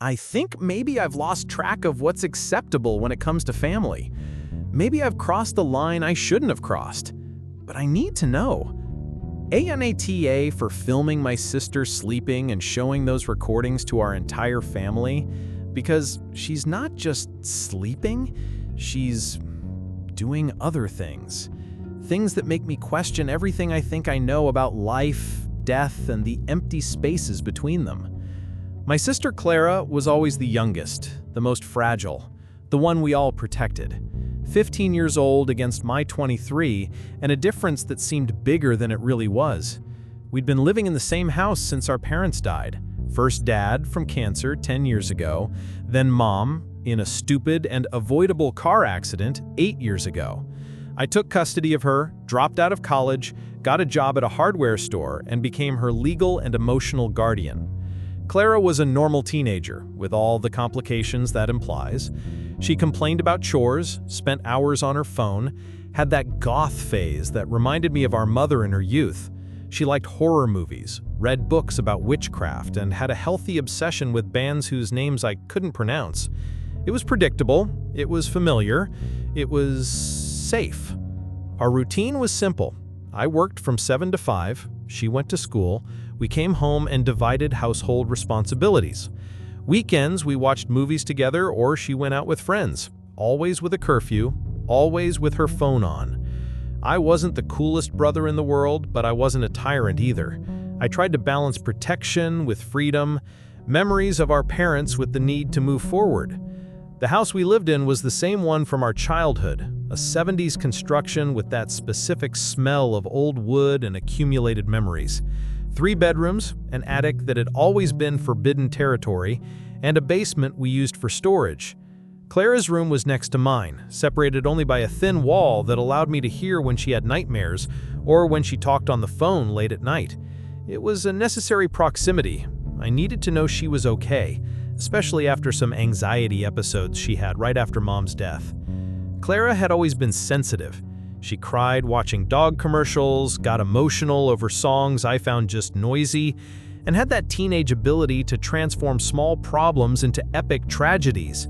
I think maybe I've lost track of what's acceptable when it comes to family. Maybe I've crossed the line I shouldn't have crossed. But I need to know. ANATA for filming my sister sleeping and showing those recordings to our entire family, because she's not just sleeping, she's doing other things. Things that make me question everything I think I know about life, death, and the empty spaces between them. My sister Clara was always the youngest, the most fragile, the one we all protected. 15 years old against my 23, and a difference that seemed bigger than it really was. We'd been living in the same house since our parents died. First Dad from cancer 10 years ago, then Mom in a stupid and avoidable car accident 8 years ago. I took custody of her, dropped out of college, got a job at a hardware store, and became her legal and emotional guardian. Clara was a normal teenager, with all the complications that implies. She complained about chores, spent hours on her phone, had that goth phase that reminded me of our mother in her youth. She liked horror movies, read books about witchcraft, and had a healthy obsession with bands whose names I couldn't pronounce. It was predictable, it was familiar, it was safe. Our routine was simple. I worked from 7 to 5, she went to school, we came home and divided household responsibilities. Weekends, we watched movies together or she went out with friends, always with a curfew, always with her phone on. I wasn't the coolest brother in the world, but I wasn't a tyrant either. I tried to balance protection with freedom, memories of our parents with the need to move forward. The house we lived in was the same one from our childhood, a 70s construction with that specific smell of old wood and accumulated memories. 3 bedrooms, an attic that had always been forbidden territory, and a basement we used for storage. Clara's room was next to mine, separated only by a thin wall that allowed me to hear when she had nightmares or when she talked on the phone late at night. It was a necessary proximity. I needed to know she was okay, especially after some anxiety episodes she had right after Mom's death. Clara had always been sensitive. She cried watching dog commercials, got emotional over songs I found just noisy, and had that teenage ability to transform small problems into epic tragedies.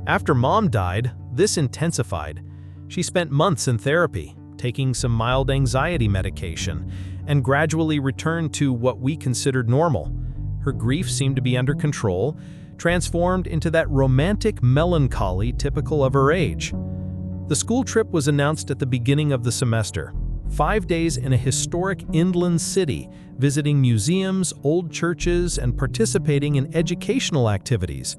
After Mom died, this intensified. She spent months in therapy, taking some mild anxiety medication, and gradually returned to what we considered normal. Her grief seemed to be under control, transformed into that romantic melancholy typical of her age. The school trip was announced at the beginning of the semester. 5 days in a historic inland city, visiting museums, old churches, and participating in educational activities.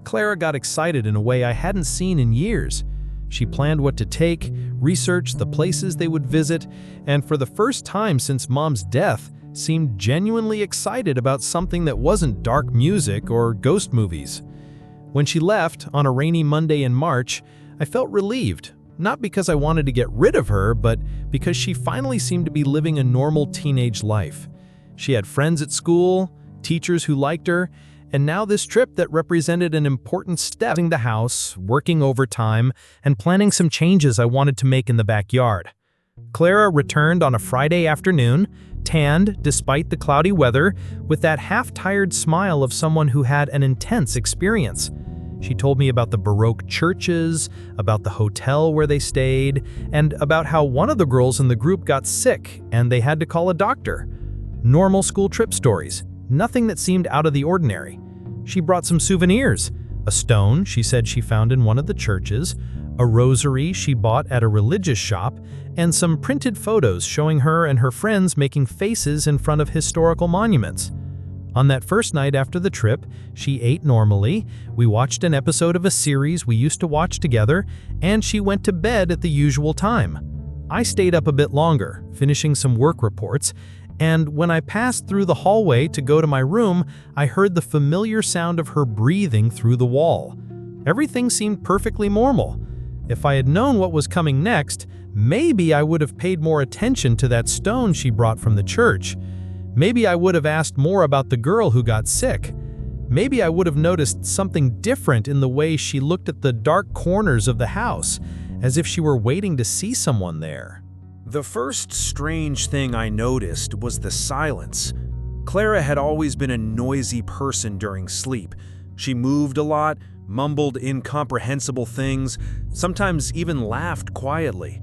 Clara got excited in a way I hadn't seen in years. She planned what to take, researched the places they would visit, and for the first time since Mom's death, seemed genuinely excited about something that wasn't dark music or ghost movies. When she left on a rainy Monday in March, I felt relieved, not because I wanted to get rid of her, but because she finally seemed to be living a normal teenage life. She had friends at school, teachers who liked her, and now this trip that represented an important step in the house, working overtime, and planning some changes I wanted to make in the backyard. Clara returned on a Friday afternoon, tanned despite the cloudy weather, with that half-tired smile of someone who had an intense experience. She told me about the Baroque churches, about the hotel where they stayed, and about how one of the girls in the group got sick and they had to call a doctor. Normal school trip stories, nothing that seemed out of the ordinary. She brought some souvenirs, a stone she said she found in one of the churches, a rosary she bought at a religious shop, and some printed photos showing her and her friends making faces in front of historical monuments. On that first night after the trip, she ate normally, we watched an episode of a series we used to watch together, and she went to bed at the usual time. I stayed up a bit longer, finishing some work reports, and when I passed through the hallway to go to my room, I heard the familiar sound of her breathing through the wall. Everything seemed perfectly normal. If I had known what was coming next, maybe I would have paid more attention to that stone she brought from the church. Maybe I would have asked more about the girl who got sick. Maybe I would have noticed something different in the way she looked at the dark corners of the house, as if she were waiting to see someone there. The first strange thing I noticed was the silence. Clara had always been a noisy person during sleep, She moved a lot, mumbled incomprehensible things, sometimes even laughed quietly.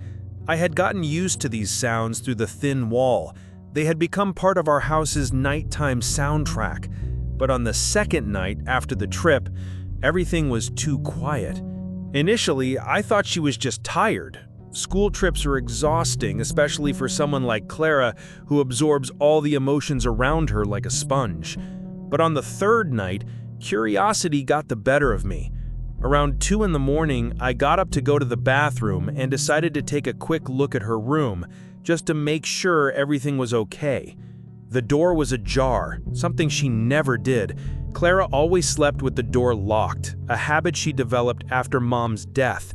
I had gotten used to these sounds through the thin wall. They had become part of our house's nighttime soundtrack. But on the second night after the trip, everything was too quiet. Initially, I thought she was just tired. School trips are exhausting, especially for someone like Clara, who absorbs all the emotions around her like a sponge. But on the third night, curiosity got the better of me. Around 2 in the morning, I got up to go to the bathroom and decided to take a quick look at her room, just to make sure everything was okay. The door was ajar, something she never did. Clara always slept with the door locked, a habit she developed after Mom's death.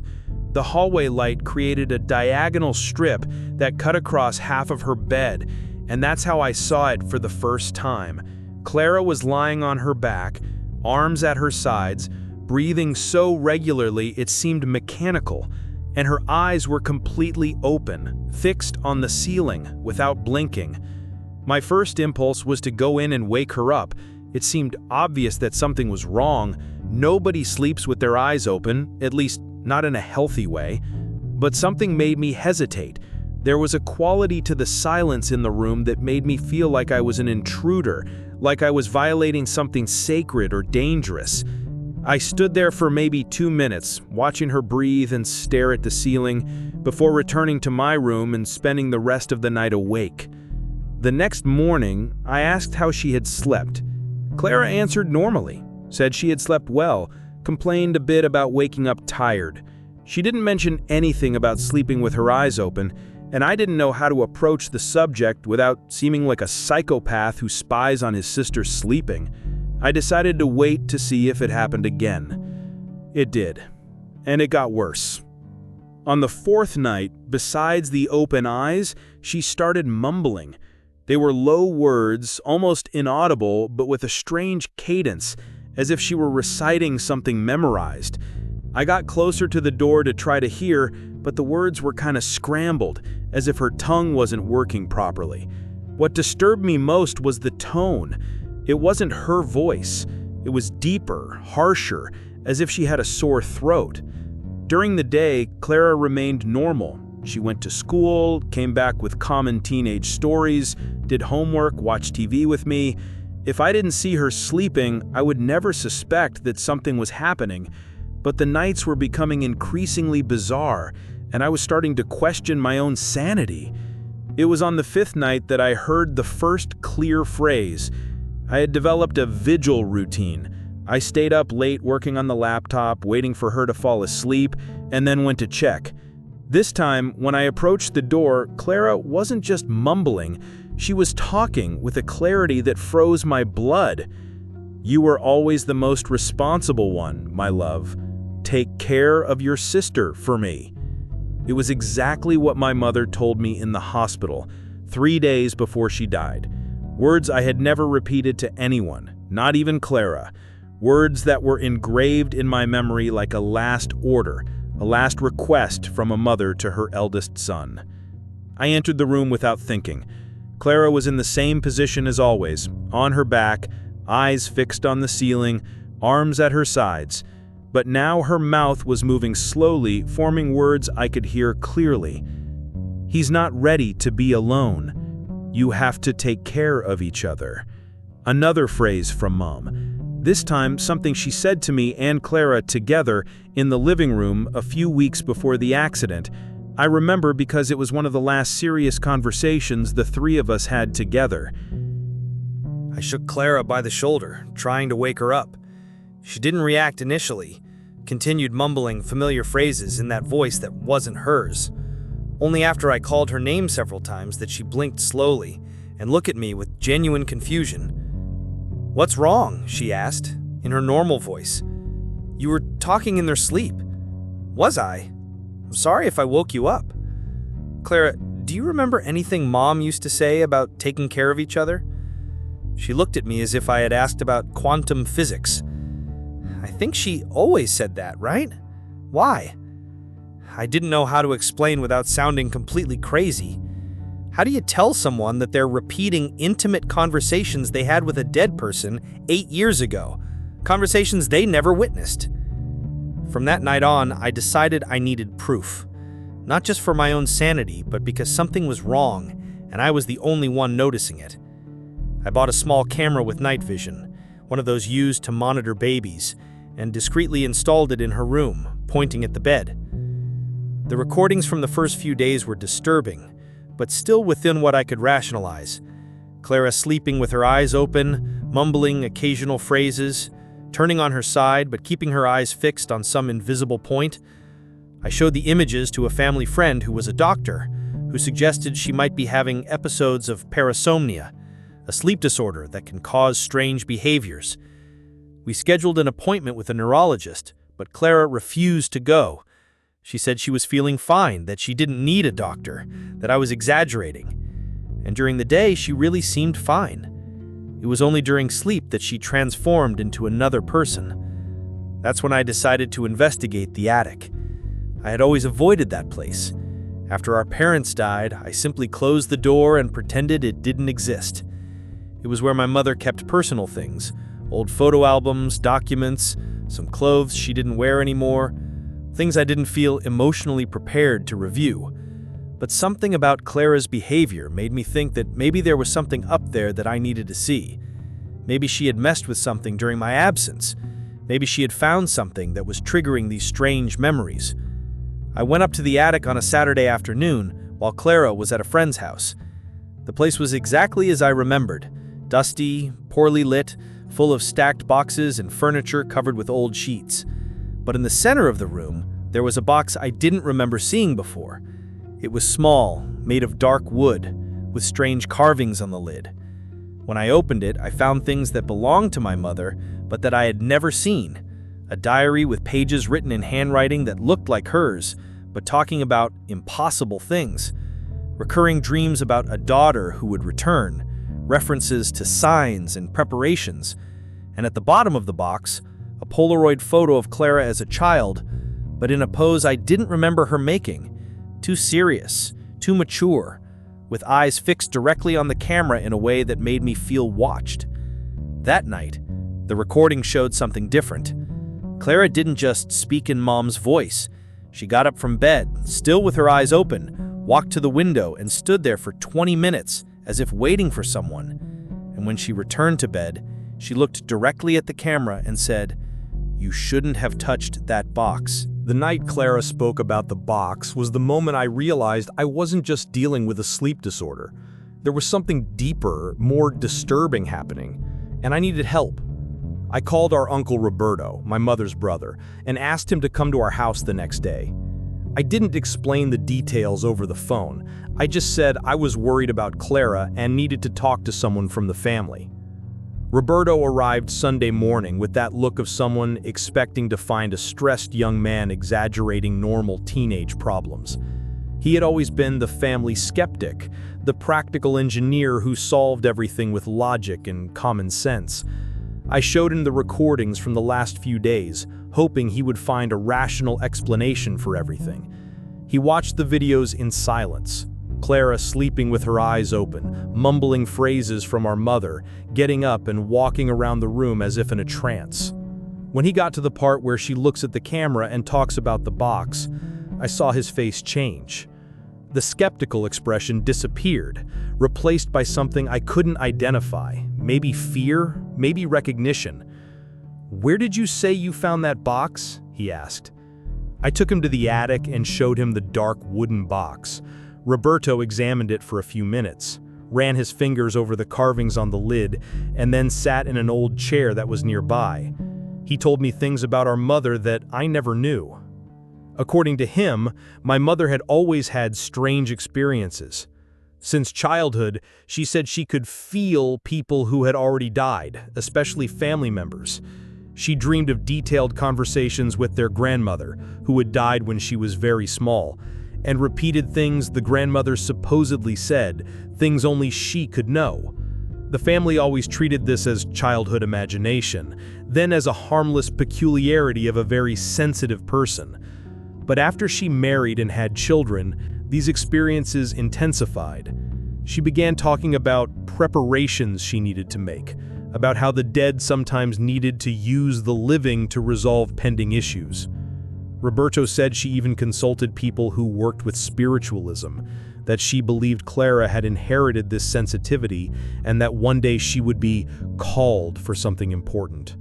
The hallway light created a diagonal strip that cut across half of her bed, and that's how I saw it for the first time. Clara was lying on her back, arms at her sides, breathing so regularly it seemed mechanical, and her eyes were completely open, fixed on the ceiling, without blinking. My first impulse was to go in and wake her up. It seemed obvious that something was wrong. Nobody sleeps with their eyes open, at least not in a healthy way. But something made me hesitate. There was a quality to the silence in the room that made me feel like I was an intruder, like I was violating something sacred or dangerous. I stood there for maybe 2 minutes, watching her breathe and stare at the ceiling, before returning to my room and spending the rest of the night awake. The next morning, I asked how she had slept. Clara answered normally, said she had slept well, complained a bit about waking up tired. She didn't mention anything about sleeping with her eyes open, and I didn't know how to approach the subject without seeming like a psychopath who spies on his sister sleeping. I decided to wait to see if it happened again. It did, and it got worse. On the fourth night, besides the open eyes, she started mumbling. They were low words, almost inaudible, but with a strange cadence, as if she were reciting something memorized. I got closer to the door to try to hear, but the words were kind of scrambled, as if her tongue wasn't working properly. What disturbed me most was the tone. It wasn't her voice. It was deeper, harsher, as if she had a sore throat. During the day, Clara remained normal. She went to school, came back with common teenage stories, did homework, watched TV with me. If I didn't see her sleeping, I would never suspect that something was happening. But the nights were becoming increasingly bizarre, and I was starting to question my own sanity. It was on the 5th night that I heard the first clear phrase. I had developed a vigil routine. I stayed up late working on the laptop, waiting for her to fall asleep, and then went to check. This time, when I approached the door, Clara wasn't just mumbling. She was talking with a clarity that froze my blood. "You were always the most responsible one, my love. Take care of your sister for me." It was exactly what my mother told me in the hospital, 3 days before she died. Words I had never repeated to anyone, not even Clara. Words that were engraved in my memory like a last order, a last request from a mother to her eldest son. I entered the room without thinking. Clara was in the same position as always, on her back, eyes fixed on the ceiling, arms at her sides. But now her mouth was moving slowly, forming words I could hear clearly. "He's not ready to be alone. You have to take care of each other." Another phrase from Mom. This time, something she said to me and Clara together in the living room a few weeks before the accident. I remember because it was one of the last serious conversations the three of us had together. I shook Clara by the shoulder, trying to wake her up. She didn't react initially, continued mumbling familiar phrases in that voice that wasn't hers. Only after I called her name several times that she blinked slowly and looked at me with genuine confusion. "What's wrong?" she asked, in her normal voice. "You were talking in their sleep." "Was I? I'm sorry if I woke you up." "Clara, do you remember anything Mom used to say about taking care of each other?" She looked at me as if I had asked about quantum physics. "I think she always said that, right? Why?" I didn't know how to explain without sounding completely crazy. How do you tell someone that they're repeating intimate conversations they had with a dead person 8 years ago? conversations they never witnessed. From that night on, I decided I needed proof. Not just for my own sanity, but because something was wrong, and I was the only one noticing it. I bought a small camera with night vision, one of those used to monitor babies, and discreetly installed it in her room, pointing at the bed. The recordings from the first few days were disturbing, but still within what I could rationalize. Clara sleeping with her eyes open, mumbling occasional phrases, turning on her side but keeping her eyes fixed on some invisible point. I showed the images to a family friend who was a doctor, who suggested she might be having episodes of parasomnia, a sleep disorder that can cause strange behaviors. We scheduled an appointment with a neurologist, but Clara refused to go. She said she was feeling fine, that she didn't need a doctor, that I was exaggerating. And during the day, she really seemed fine. It was only during sleep that she transformed into another person. That's when I decided to investigate the attic. I had always avoided that place. After our parents died, I simply closed the door and pretended it didn't exist. It was where my mother kept personal things, old photo albums, documents, some clothes she didn't wear anymore, things I didn't feel emotionally prepared to review. But something about Clara's behavior made me think that maybe there was something up there that I needed to see. Maybe she had messed with something during my absence. Maybe she had found something that was triggering these strange memories. I went up to the attic on a Saturday afternoon while Clara was at a friend's house. The place was exactly as I remembered, dusty, poorly lit, full of stacked boxes and furniture covered with old sheets. But in the center of the room, there was a box I didn't remember seeing before. It was small, made of dark wood, with strange carvings on the lid. When I opened it, I found things that belonged to my mother, but that I had never seen. A diary with pages written in handwriting that looked like hers, but talking about impossible things. Recurring dreams about a daughter who would return, references to signs and preparations. And at the bottom of the box, a Polaroid photo of Clara as a child, but in a pose I didn't remember her making. Too serious, too mature, with eyes fixed directly on the camera in a way that made me feel watched. That night, the recording showed something different. Clara didn't just speak in Mom's voice. She got up from bed, still with her eyes open, walked to the window and stood there for 20 minutes as if waiting for someone. And when she returned to bed, she looked directly at the camera and said, "You shouldn't have touched that box." The night Clara spoke about the box was the moment I realized I wasn't just dealing with a sleep disorder. There was something deeper, more disturbing happening, and I needed help. I called our Uncle Roberto, my mother's brother, and asked him to come to our house the next day. I didn't explain the details over the phone. I just said I was worried about Clara and needed to talk to someone from the family. Roberto arrived Sunday morning with that look of someone expecting to find a stressed young man exaggerating normal teenage problems. He had always been the family skeptic, the practical engineer who solved everything with logic and common sense. I showed him the recordings from the last few days, hoping he would find a rational explanation for everything. He watched the videos in silence. Clara sleeping with her eyes open, mumbling phrases from our mother, getting up and walking around the room as if in a trance. When he got to the part where she looks at the camera and talks about the box, I saw his face change. The skeptical expression disappeared, replaced by something I couldn't identify, maybe fear, maybe recognition. "Where did you say you found that box?" he asked. I took him to the attic and showed him the dark wooden box. Roberto examined it for a few minutes, ran his fingers over the carvings on the lid, and then sat in an old chair that was nearby. He told me things about our mother that I never knew. According to him, my mother had always had strange experiences. Since childhood, she said she could feel people who had already died, especially family members. She dreamed of detailed conversations with their grandmother, who had died when she was very small, and repeated things the grandmother supposedly said, things only she could know. The family always treated this as childhood imagination, then as a harmless peculiarity of a very sensitive person. But after she married and had children, these experiences intensified. She began talking about preparations she needed to make, about how the dead sometimes needed to use the living to resolve pending issues. Roberto said she even consulted people who worked with spiritualism, that she believed Clara had inherited this sensitivity and that one day she would be called for something important.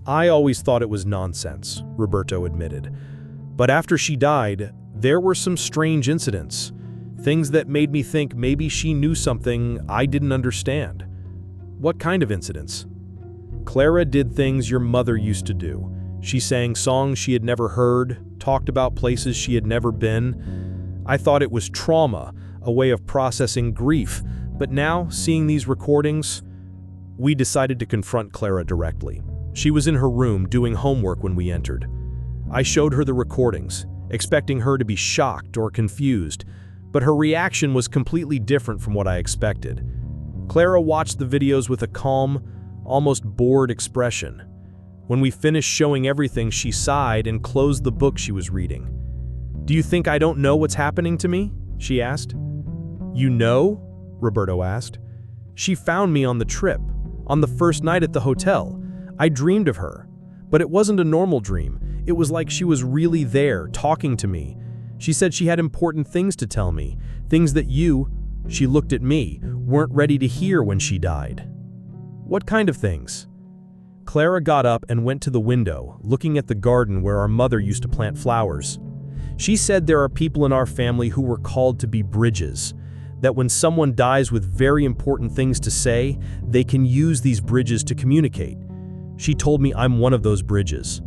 I always thought it was nonsense, Roberto admitted. But after she died, there were some strange incidents, things that made me think maybe she knew something I didn't understand. What kind of incidents? Clara did things your mother used to do. She sang songs she had never heard, talked about places she had never been. I thought it was trauma, a way of processing grief, but now, seeing these recordings, we decided to confront Clara directly. She was in her room doing homework when we entered. I showed her the recordings, expecting her to be shocked or confused, but her reaction was completely different from what I expected. Clara watched the videos with a calm, almost bored expression. When we finished showing everything, she sighed and closed the book she was reading. "Do you think I don't know what's happening to me?" she asked. "You know?" Roberto asked. "She found me on the trip, on the first night at the hotel. I dreamed of her, but it wasn't a normal dream. It was like she was really there, talking to me. She said she had important things to tell me, things that you," she looked at me, "weren't ready to hear when she died." "What kind of things?" Clara got up and went to the window, looking at the garden where our mother used to plant flowers. She said there are people in our family who were called to be bridges, that when someone dies with very important things to say, they can use these bridges to communicate. She told me I'm one of those bridges.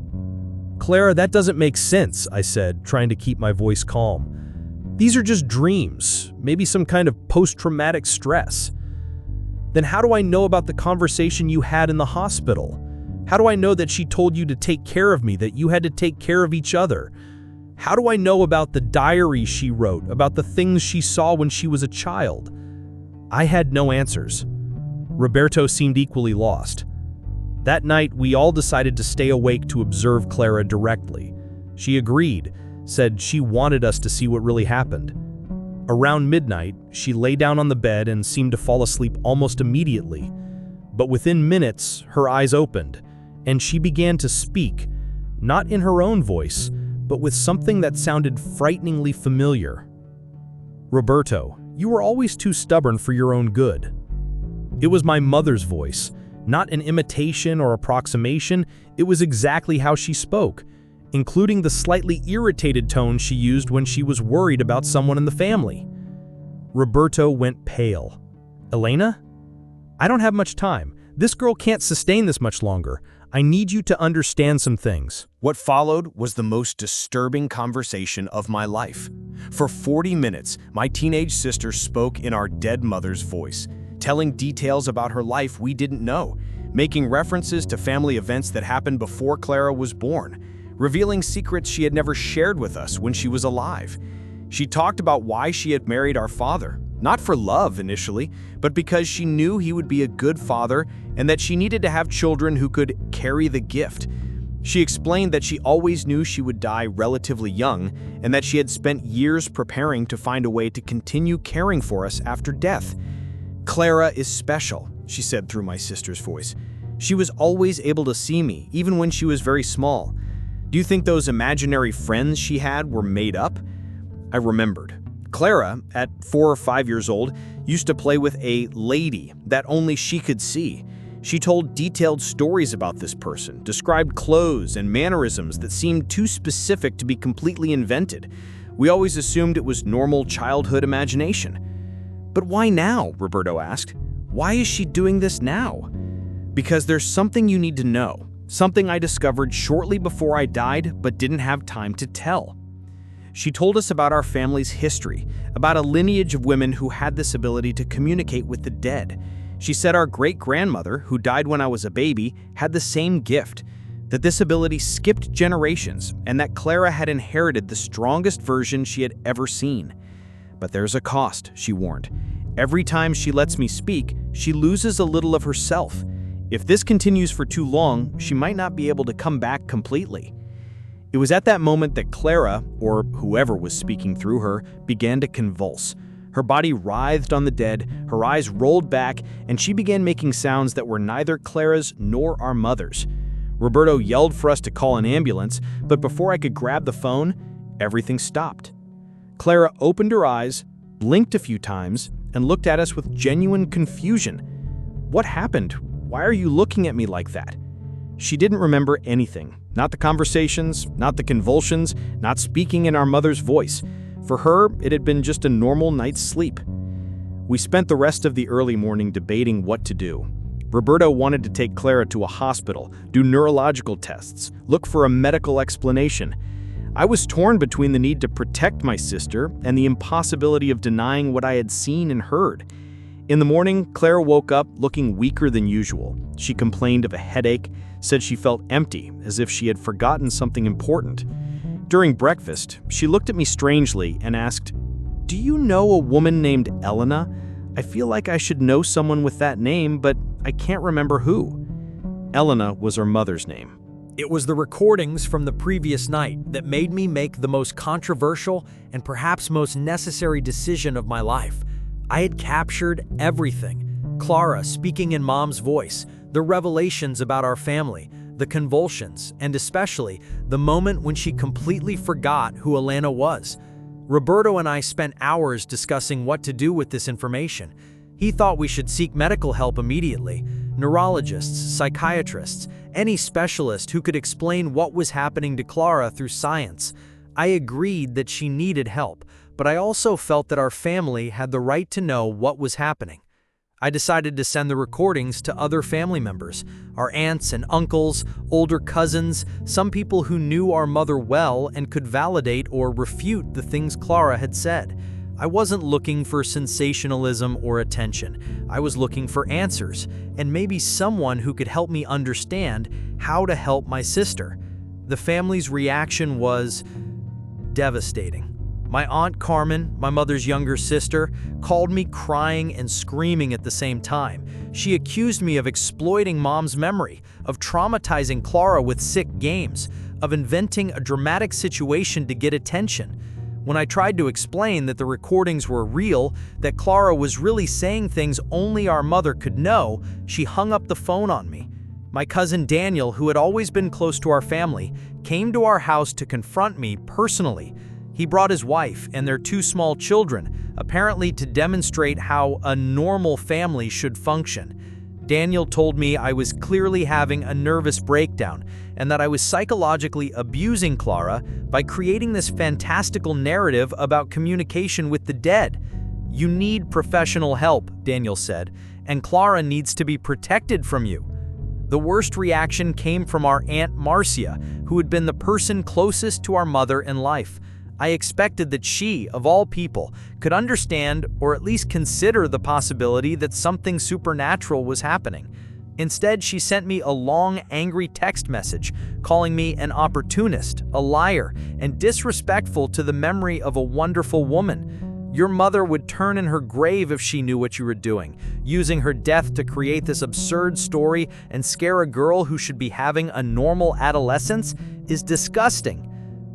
"Clara, that doesn't make sense," I said, trying to keep my voice calm. "These are just dreams, maybe some kind of post-traumatic stress." "Then how do I know about the conversation you had in the hospital? How do I know that she told you to take care of me, that you had to take care of each other? How do I know about the diary she wrote, about the things she saw when she was a child?" I had no answers. Roberto seemed equally lost. That night, we all decided to stay awake to observe Clara directly. She agreed, said she wanted us to see what really happened. Around midnight, she lay down on the bed and seemed to fall asleep almost immediately. But within minutes, her eyes opened, and she began to speak, not in her own voice, but with something that sounded frighteningly familiar. "Roberto, you were always too stubborn for your own good." It was my mother's voice, not an imitation or approximation. It was exactly how she spoke, including the slightly irritated tone she used when she was worried about someone in the family. Roberto went pale. "Elena? I don't have much time. This girl can't sustain this much longer. I need you to understand some things." What followed was the most disturbing conversation of my life. For 40 minutes, my teenage sister spoke in our dead mother's voice, telling details about her life we didn't know, making references to family events that happened before Clara was born, revealing secrets she had never shared with us when she was alive. She talked about why she had married our father, not for love initially, but because she knew he would be a good father and that she needed to have children who could carry the gift. She explained that she always knew she would die relatively young and that she had spent years preparing to find a way to continue caring for us after death. "Clara is special," she said through my sister's voice. "She was always able to see me, even when she was very small. Do you think those imaginary friends she had were made up?" I remembered. Clara, at 4 or 5 years old, used to play with a lady that only she could see. She told detailed stories about this person, described clothes and mannerisms that seemed too specific to be completely invented. We always assumed it was normal childhood imagination. "But why now?" Roberto asked. "Why is she doing this now?" "Because there's something you need to know, something I discovered shortly before I died but didn't have time to tell." She told us about our family's history, about a lineage of women who had this ability to communicate with the dead. She said our great-grandmother, who died when I was a baby, had the same gift, that this ability skipped generations, and that Clara had inherited the strongest version she had ever seen. "But there's a cost," she warned. "Every time she lets me speak, she loses a little of herself. If this continues for too long, she might not be able to come back completely." It was at that moment that Clara, or whoever was speaking through her, began to convulse. Her body writhed on the dead, her eyes rolled back, and she began making sounds that were neither Clara's nor our mother's. Roberto yelled for us to call an ambulance, but before I could grab the phone, everything stopped. Clara opened her eyes, blinked a few times, and looked at us with genuine confusion. "What happened? Why are you looking at me like that?" She didn't remember anything. Not the conversations, not the convulsions, not speaking in our mother's voice. For her, it had been just a normal night's sleep. We spent the rest of the early morning debating what to do. Roberto wanted to take Clara to a hospital, do neurological tests, look for a medical explanation. I was torn between the need to protect my sister and the impossibility of denying what I had seen and heard. In the morning, Clara woke up looking weaker than usual. She complained of a headache, said she felt empty, as if she had forgotten something important. During breakfast, she looked at me strangely and asked, "Do you know a woman named Elena? I feel like I should know someone with that name, but I can't remember who." Elena was her mother's name. It was the recordings from the previous night that made me make the most controversial and perhaps most necessary decision of my life. I had captured everything. Clara speaking in Mom's voice, the revelations about our family, the convulsions, and especially the moment when she completely forgot who Elena was. Roberto and I spent hours discussing what to do with this information. He thought we should seek medical help immediately. Neurologists, psychiatrists, any specialist who could explain what was happening to Clara through science. I agreed that she needed help, but I also felt that our family had the right to know what was happening. I decided to send the recordings to other family members, our aunts and uncles, older cousins, some people who knew our mother well and could validate or refute the things Clara had said. I wasn't looking for sensationalism or attention. I was looking for answers, and maybe someone who could help me understand how to help my sister. The family's reaction was devastating. My Aunt Carmen, my mother's younger sister, called me crying and screaming at the same time. She accused me of exploiting Mom's memory, of traumatizing Clara with sick games, of inventing a dramatic situation to get attention. When I tried to explain that the recordings were real, that Clara was really saying things only our mother could know, she hung up the phone on me. My cousin Daniel, who had always been close to our family, came to our house to confront me personally. He brought his wife and their 2 small children, apparently to demonstrate how a normal family should function. Daniel told me I was clearly having a nervous breakdown and that I was psychologically abusing Clara by creating this fantastical narrative about communication with the dead. "You need professional help," Daniel said, "and Clara needs to be protected from you." The worst reaction came from our Aunt Marcia, who had been the person closest to our mother in life. I expected that she, of all people, could understand or at least consider the possibility that something supernatural was happening. Instead, she sent me a long, angry text message, calling me an opportunist, a liar, and disrespectful to the memory of a wonderful woman. "Your mother would turn in her grave if she knew what you were doing. Using her death to create this absurd story and scare a girl who should be having a normal adolescence is disgusting."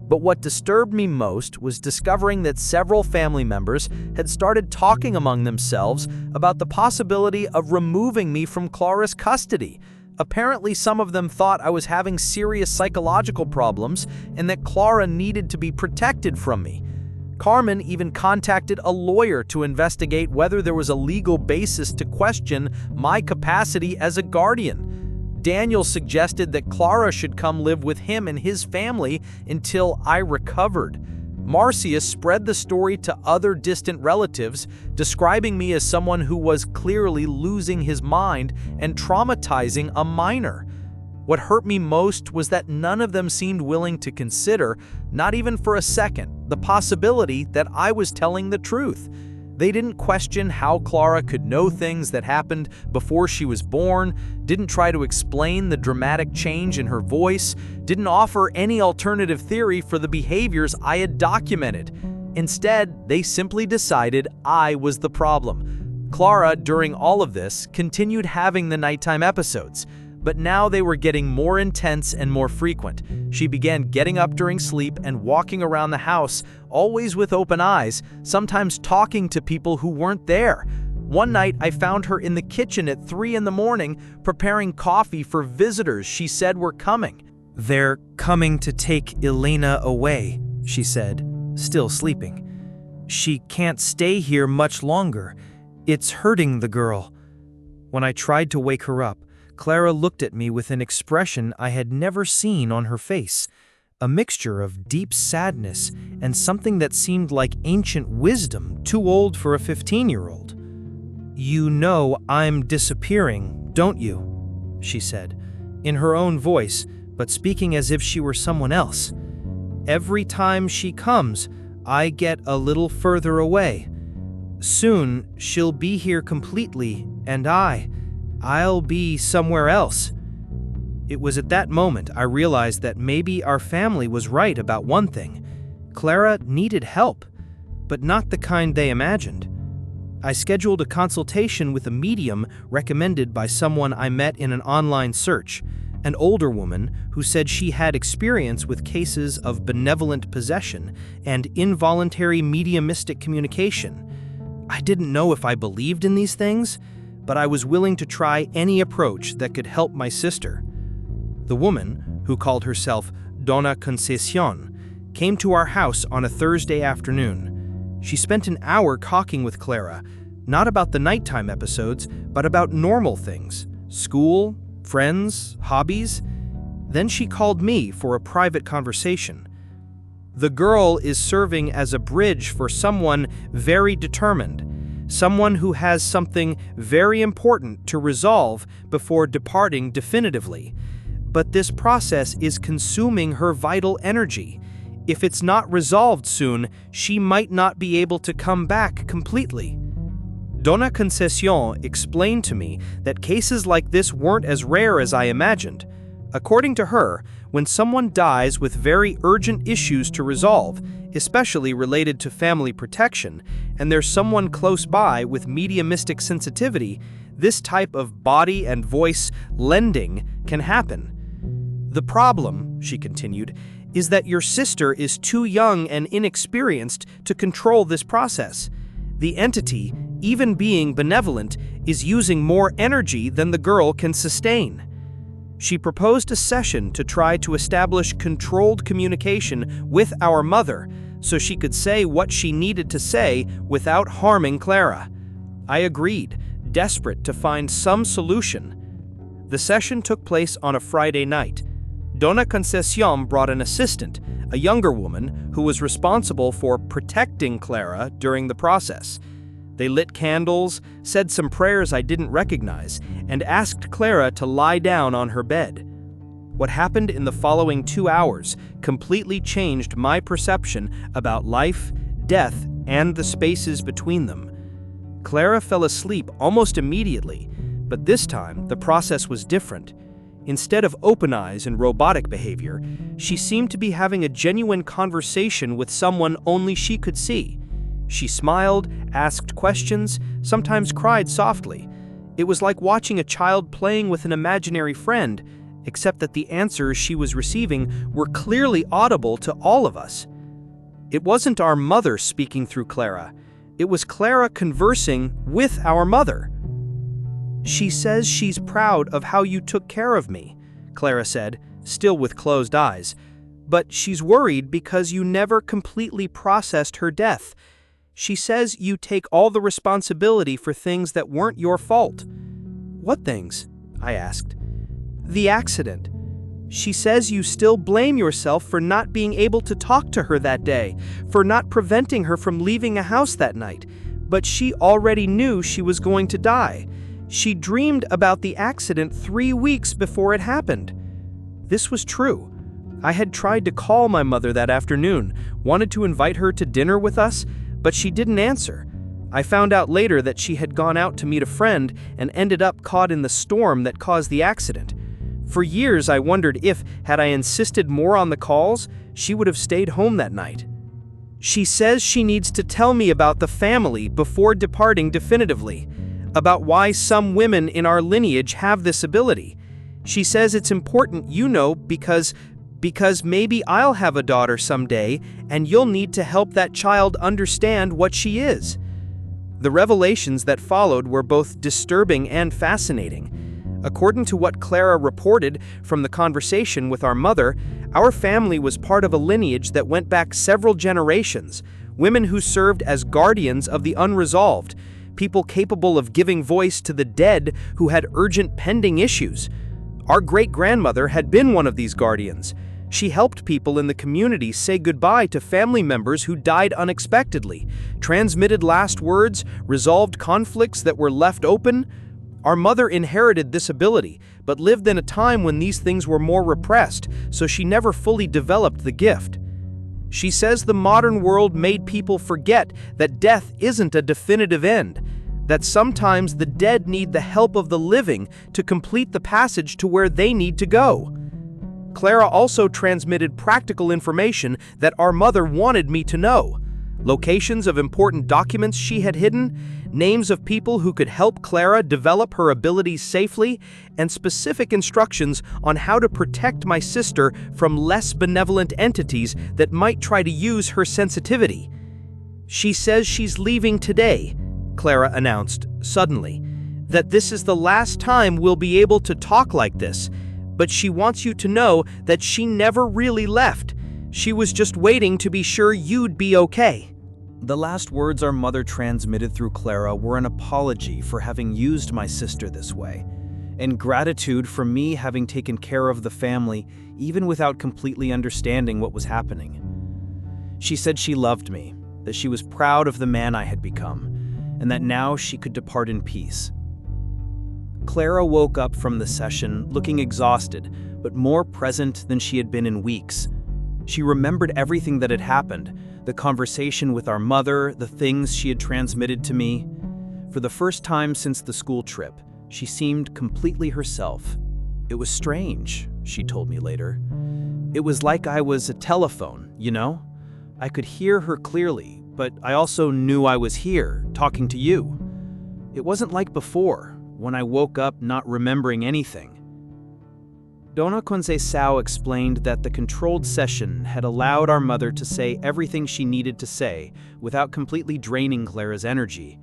But what disturbed me most was discovering that several family members had started talking among themselves about the possibility of removing me from Clara's custody. Apparently, some of them thought I was having serious psychological problems and that Clara needed to be protected from me. Carmen even contacted a lawyer to investigate whether there was a legal basis to question my capacity as a guardian. Daniel suggested that Clara should come live with him and his family until I recovered. Marcia spread the story to other distant relatives, describing me as someone who was clearly losing his mind and traumatizing a minor. What hurt me most was that none of them seemed willing to consider, not even for a second, the possibility that I was telling the truth. They didn't question how Clara could know things that happened before she was born, didn't try to explain the dramatic change in her voice, didn't offer any alternative theory for the behaviors I had documented. Instead, they simply decided I was the problem. Clara, during all of this, continued having the nighttime episodes, but now they were getting more intense and more frequent. She began getting up during sleep and walking around the house, always with open eyes, sometimes talking to people who weren't there. One night, I found her in the kitchen at 3 in the morning, preparing coffee for visitors she said were coming. "They're coming to take Elena away," she said, still sleeping. "She can't stay here much longer. It's hurting the girl." When I tried to wake her up, Clara looked at me with an expression I had never seen on her face, a mixture of deep sadness and something that seemed like ancient wisdom, too old for a 15-year-old. "You know I'm disappearing, don't you?" she said, in her own voice, but speaking as if she were someone else. "Every time she comes, I get a little further away. Soon, she'll be here completely, and I'll be somewhere else." It was at that moment I realized that maybe our family was right about one thing. Clara needed help, but not the kind they imagined. I scheduled a consultation with a medium recommended by someone I met in an online search, an older woman who said she had experience with cases of benevolent possession and involuntary mediumistic communication. I didn't know if I believed in these things, but I was willing to try any approach that could help my sister. The woman, who called herself Dona Concesión, came to our house on a Thursday afternoon. She spent an hour talking with Clara, not about the nighttime episodes, but about normal things, school, friends, hobbies. Then she called me for a private conversation. The girl is serving as a bridge for someone very determined, someone who has something very important to resolve before departing definitively. But this process is consuming her vital energy. If it's not resolved soon, she might not be able to come back completely. Dona Concesión explained to me that cases like this weren't as rare as I imagined. According to her, when someone dies with very urgent issues to resolve, especially related to family protection, and there's someone close by with mediumistic sensitivity, this type of body and voice lending can happen. "The problem," she continued, "is that your sister is too young and inexperienced to control this process. The entity, even being benevolent, is using more energy than the girl can sustain." She proposed a session to try to establish controlled communication with our mother so she could say what she needed to say without harming Clara. I agreed, desperate to find some solution. The session took place on a Friday night. Dona Concesión brought an assistant, a younger woman who was responsible for protecting Clara during the process. They lit candles, said some prayers I didn't recognize, and asked Clara to lie down on her bed. What happened in the following 2 hours completely changed my perception about life, death, and the spaces between them. Clara fell asleep almost immediately, but this time the process was different. Instead of open eyes and robotic behavior, she seemed to be having a genuine conversation with someone only she could see. She smiled, asked questions, sometimes cried softly. It was like watching a child playing with an imaginary friend, except that the answers she was receiving were clearly audible to all of us. It wasn't our mother speaking through Clara. It was Clara conversing with our mother. "She says she's proud of how you took care of me," Clara said, still with closed eyes. "But she's worried because you never completely processed her death. She says you take all the responsibility for things that weren't your fault." "What things?" I asked. "The accident. She says you still blame yourself for not being able to talk to her that day, for not preventing her from leaving a house that night. But she already knew she was going to die. She dreamed about the accident 3 weeks before it happened." This was true. I had tried to call my mother that afternoon, wanted to invite her to dinner with us, but she didn't answer. I found out later that she had gone out to meet a friend and ended up caught in the storm that caused the accident. For years I wondered if, had I insisted more on the calls, she would have stayed home that night. "She says she needs to tell me about the family before departing definitively, about why some women in our lineage have this ability. She says it's important you know because maybe I'll have a daughter someday and you'll need to help that child understand what she is. The revelations that followed were both disturbing and fascinating. According to what Clara reported from the conversation with our mother, our family was part of a lineage that went back several generations, women who served as guardians of the unresolved, people capable of giving voice to the dead who had urgent pending issues. Our great-grandmother had been one of these guardians. She helped people in the community say goodbye to family members who died unexpectedly, transmitted last words, resolved conflicts that were left open. Our mother inherited this ability, but lived in a time when these things were more repressed, so she never fully developed the gift. She says the modern world made people forget that death isn't a definitive end, that sometimes the dead need the help of the living to complete the passage to where they need to go. Clara also transmitted practical information that our mother wanted me to know. Locations of important documents she had hidden, names of people who could help Clara develop her abilities safely, and specific instructions on how to protect my sister from less benevolent entities that might try to use her sensitivity. She says she's leaving today, Clara announced suddenly, that this is the last time we'll be able to talk like this, but she wants you to know that she never really left. She was just waiting to be sure you'd be okay. The last words our mother transmitted through Clara were an apology for having used my sister this way, and gratitude for me having taken care of the family even without completely understanding what was happening. She said she loved me, that she was proud of the man I had become, and that now she could depart in peace. Clara woke up from the session looking exhausted, but more present than she had been in weeks. She remembered everything that had happened, the conversation with our mother, the things she had transmitted to me. For the first time since the school trip, she seemed completely herself. It was strange, she told me later. It was like I was a telephone, you know? I could hear her clearly, but I also knew I was here, talking to you. It wasn't like before, when I woke up not remembering anything. Dona Conceição explained that the controlled session had allowed our mother to say everything she needed to say without completely draining Clara's energy.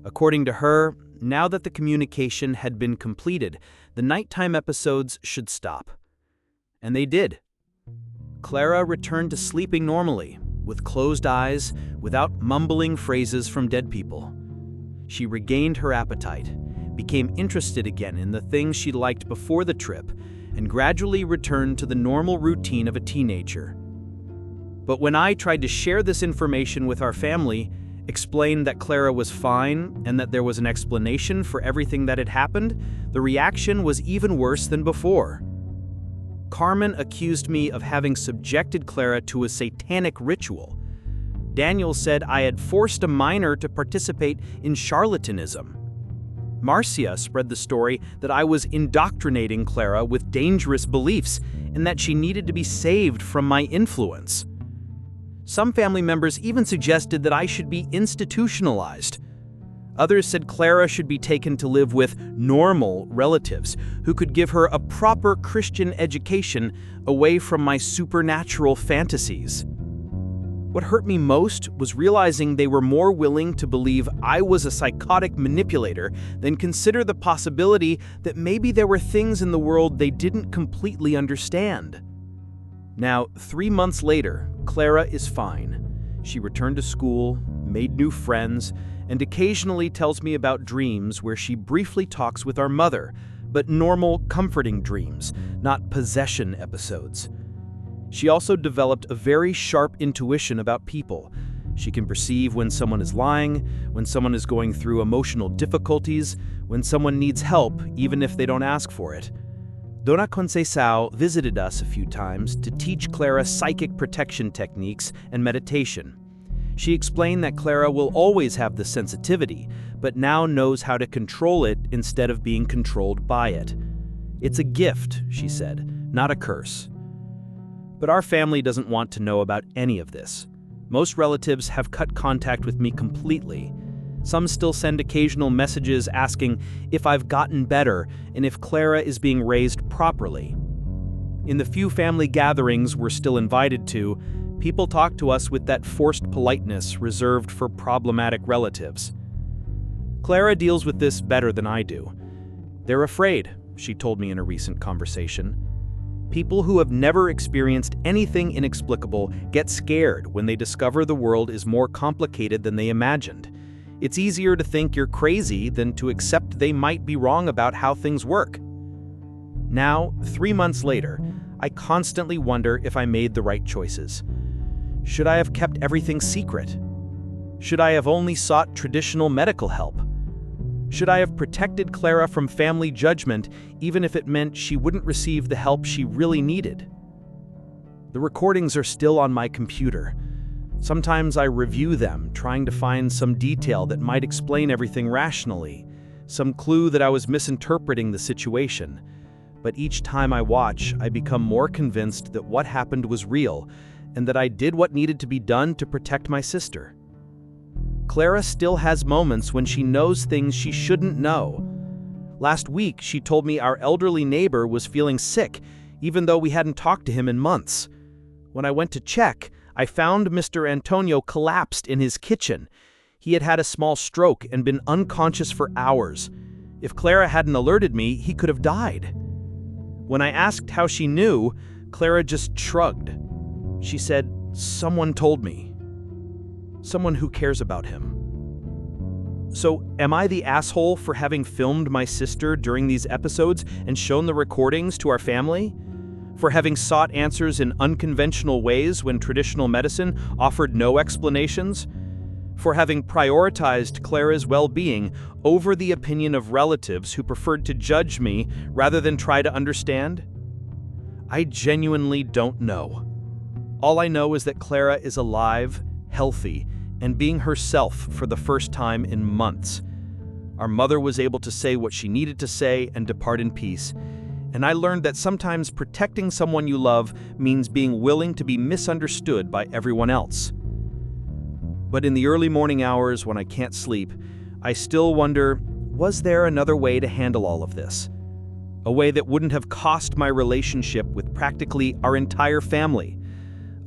According to her, now that the communication had been completed, the nighttime episodes should stop. And they did. Clara returned to sleeping normally, with closed eyes, without mumbling phrases from dead people. She regained her appetite, became interested again in the things she liked before the trip, and gradually returned to the normal routine of a teenager. But when I tried to share this information with our family, explain that Clara was fine and that there was an explanation for everything that had happened, the reaction was even worse than before. Carmen accused me of having subjected Clara to a satanic ritual. Daniel said I had forced a minor to participate in charlatanism. Marcia spread the story that I was indoctrinating Clara with dangerous beliefs and that she needed to be saved from my influence. Some family members even suggested that I should be institutionalized. Others said Clara should be taken to live with normal relatives who could give her a proper Christian education away from my supernatural fantasies. What hurt me most was realizing they were more willing to believe I was a psychotic manipulator than consider the possibility that maybe there were things in the world they didn't completely understand. Now, 3 months later, Clara is fine. She returned to school, made new friends, and occasionally tells me about dreams where she briefly talks with our mother, but normal, comforting dreams, not possession episodes. She also developed a very sharp intuition about people. She can perceive when someone is lying, when someone is going through emotional difficulties, when someone needs help, even if they don't ask for it. Dona Conceição visited us a few times to teach Clara psychic protection techniques and meditation. She explained that Clara will always have the sensitivity, but now knows how to control it instead of being controlled by it. It's a gift, she said, not a curse. But our family doesn't want to know about any of this. Most relatives have cut contact with me completely. Some still send occasional messages asking if I've gotten better and if Clara is being raised properly. In the few family gatherings we're still invited to, people talk to us with that forced politeness reserved for problematic relatives. Clara deals with this better than I do. They're afraid, she told me in a recent conversation. People who have never experienced anything inexplicable get scared when they discover the world is more complicated than they imagined. It's easier to think you're crazy than to accept they might be wrong about how things work. Now, 3 months later, I constantly wonder if I made the right choices. Should I have kept everything secret? Should I have only sought traditional medical help? Should I have protected Clara from family judgment even if it meant she wouldn't receive the help she really needed? The recordings are still on my computer. Sometimes I review them, trying to find some detail that might explain everything rationally, some clue that I was misinterpreting the situation. But each time I watch, I become more convinced that what happened was real and that I did what needed to be done to protect my sister. Clara still has moments when she knows things she shouldn't know. Last week, she told me our elderly neighbor was feeling sick, even though we hadn't talked to him in months. When I went to check, I found Mr. Antonio collapsed in his kitchen. He had had a small stroke and been unconscious for hours. If Clara hadn't alerted me, he could have died. When I asked how she knew, Clara just shrugged. She said, "Someone told me." Someone who cares about him. So, am I the asshole for having filmed my sister during these episodes and shown the recordings to our family? For having sought answers in unconventional ways when traditional medicine offered no explanations? For having prioritized Clara's well-being over the opinion of relatives who preferred to judge me rather than try to understand? I genuinely don't know. All I know is that Clara is alive, healthy, and being herself for the first time in months. Our mother was able to say what she needed to say and depart in peace. And I learned that sometimes protecting someone you love means being willing to be misunderstood by everyone else. But in the early morning hours when I can't sleep, I still wonder, was there another way to handle all of this? A way that wouldn't have cost my relationship with practically our entire family?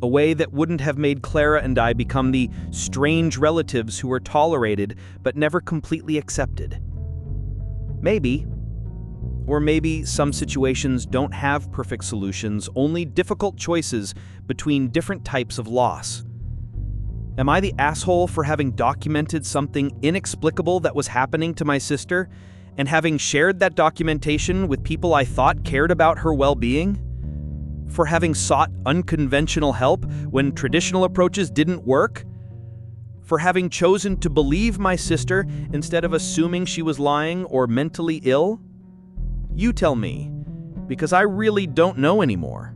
A way that wouldn't have made Clara and I become the strange relatives who were tolerated but never completely accepted? Maybe. Or maybe some situations don't have perfect solutions, only difficult choices between different types of loss. Am I the asshole for having documented something inexplicable that was happening to my sister and having shared that documentation with people I thought cared about her well-being? For having sought unconventional help when traditional approaches didn't work? For having chosen to believe my sister instead of assuming she was lying or mentally ill? You tell me, because I really don't know anymore.